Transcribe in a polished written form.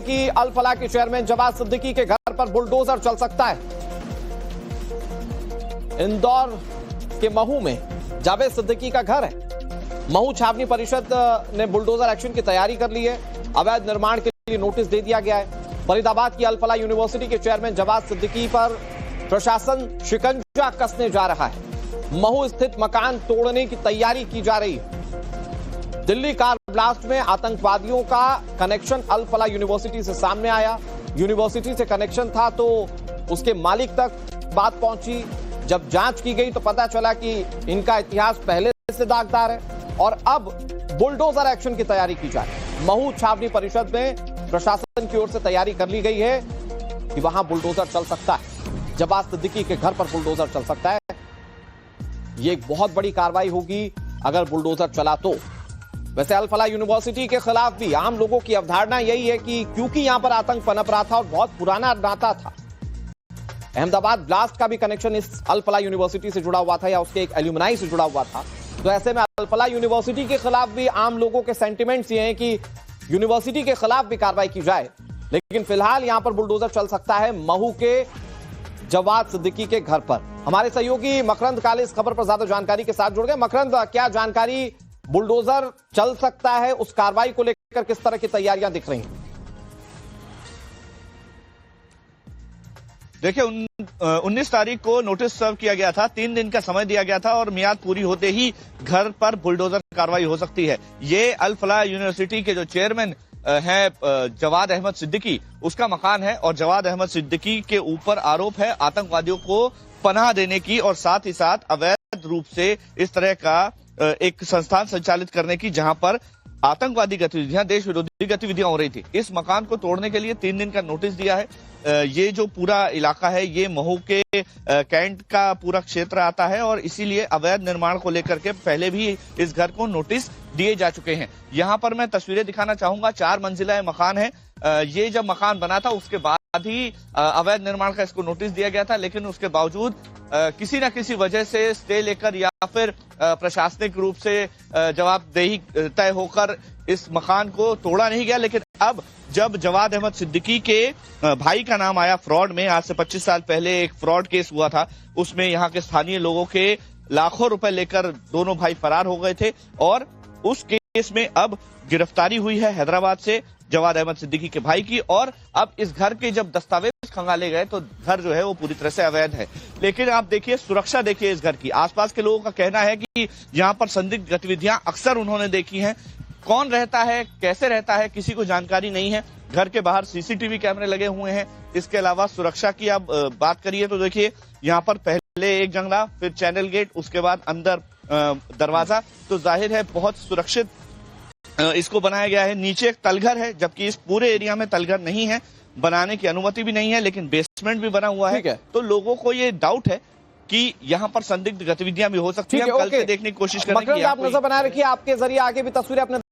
कि अल फलाह के चेयरमैन जवाद सिद्दीकी के घर पर बुलडोजर चल सकता है। इंदौर के महू में जावेद सिद्दीकी का घर है। महू छावनी परिषद ने बुलडोजर एक्शन की तैयारी कर ली है। अवैध निर्माण के लिए नोटिस दे दिया गया है। फरीदाबाद की अल फलाह यूनिवर्सिटी के चेयरमैन जवाद सिद्दीकी पर प्रशासन शिकंजा कसने जा रहा है। महू स्थित मकान तोड़ने की तैयारी की जा रही है। दिल्ली कार ब्लास्ट में आतंकवादियों का कनेक्शन अल फलाह यूनिवर्सिटी से सामने आया। यूनिवर्सिटी से कनेक्शन था तो उसके मालिक तक बात पहुंची। जब जांच की गई तो पता चला कि इनका इतिहास पहले से दागदार है और अब बुलडोजर एक्शन की तैयारी की जाए। महू छावनी परिषद में प्रशासन की ओर से तैयारी कर ली गई है कि वहां बुलडोजर चल सकता है। जवाद सिद्दीकी के घर पर बुलडोजर चल सकता है। यह एक बहुत बड़ी कार्रवाई होगी अगर बुलडोजर चला तो। वैसे अल फलाह यूनिवर्सिटी के खिलाफ भी आम लोगों की अवधारणा यही है कि क्योंकि यहां पर आतंक पनप रहा था और बहुत पुराना नाता था। अहमदाबाद ब्लास्ट का भी कनेक्शन इस अल फलाह यूनिवर्सिटी से जुड़ा हुआ था या उसके एक एल्यूमनाई से जुड़ा हुआ था। तो ऐसे में अल फलाह यूनिवर्सिटी के खिलाफ भी आम लोगों के सेंटिमेंट्स ये हैं कि यूनिवर्सिटी के खिलाफ भी कार्रवाई की जाए। लेकिन फिलहाल यहां पर बुलडोजर चल सकता है महू के जवाद सिद्दीकी के घर पर। हमारे सहयोगी मकरंद काले इस खबर पर ज्यादा जानकारी के साथ जुड़ गए। मकरंद, क्या जानकारी, बुलडोजर चल सकता है, उस कार्रवाई को लेकर किस तरह की तैयारियां दिख रही हैं? देखिए 19 तारीख को नोटिस सर्व किया गया था, 3 दिन का समय दिया गया था और मियाद पूरी होते ही घर पर बुलडोजर कार्रवाई हो सकती है। ये अल फलाह यूनिवर्सिटी के जो चेयरमैन है जवाद अहमद सिद्दीकी, उसका मकान है और जवाद अहमद सिद्दीकी के ऊपर आरोप है आतंकवादियों को पनाह देने की और साथ ही साथ अवैध रूप से इस तरह का एक संस्थान संचालित करने की जहां पर आतंकवादी गतिविधियां, देश विरोधी गतिविधियां हो रही थी। इस मकान को तोड़ने के लिए 3 दिन का नोटिस दिया है। ये जो पूरा इलाका है ये महू के कैंट का पूरा क्षेत्र आता है और इसीलिए अवैध निर्माण को लेकर के पहले भी इस घर को नोटिस दिए जा चुके हैं। यहाँ पर मैं तस्वीरें दिखाना चाहूंगा। 4 मंजिला मकान है। ये जब मकान बना था उसके बाद ही अवैध निर्माण का इसको नोटिस दिया गया था, लेकिन उसके बावजूद किसी न किसी वजह से स्टे लेकर या फिर प्रशासनिक रूप से जवाबदेही तय होकर इस मकान को तोड़ा नहीं गया। लेकिन अब जब जवाद अहमद सिद्दीकी के भाई का नाम आया फ्रॉड में, आज से 25 साल पहले एक फ्रॉड केस हुआ था, उसमें यहाँ के स्थानीय लोगों के लाखों रुपए लेकर दोनों भाई फरार हो गए थे और उस केस में अब गिरफ्तारी हुई है हैदराबाद से जवाद अहमद सिद्दीकी के भाई की। और अब इस घर के जब दस्तावेज खंगाले गए तो घर जो है वो पूरी तरह से अवैध है। लेकिन आप देखिए सुरक्षा देखिए इस घर की। आसपास के लोगों का कहना है कि यहाँ पर संदिग्ध गतिविधियां अक्सर उन्होंने देखी हैं। कौन रहता है, कैसे रहता है, किसी को जानकारी नहीं है। घर के बाहर सीसीटीवी कैमरे लगे हुए हैं। इसके अलावा सुरक्षा की आप बात करिए तो देखिए यहाँ पर पहले एक जंगला, फिर चैनल गेट, उसके बाद अंदर दरवाजा, तो जाहिर है बहुत सुरक्षित इसको बनाया गया है। नीचे एक तलघर है, जबकि इस पूरे एरिया में तलघर नहीं है, बनाने की अनुमति भी नहीं है, लेकिन बेसमेंट भी बना हुआ है। तो लोगों को ये डाउट है कि यहाँ पर संदिग्ध गतिविधियां भी हो सकती है। कल से देखने की कोशिश करेंगे। आप नजर बनाए रखिए, आपके जरिए आगे भी तस्वीरें अपने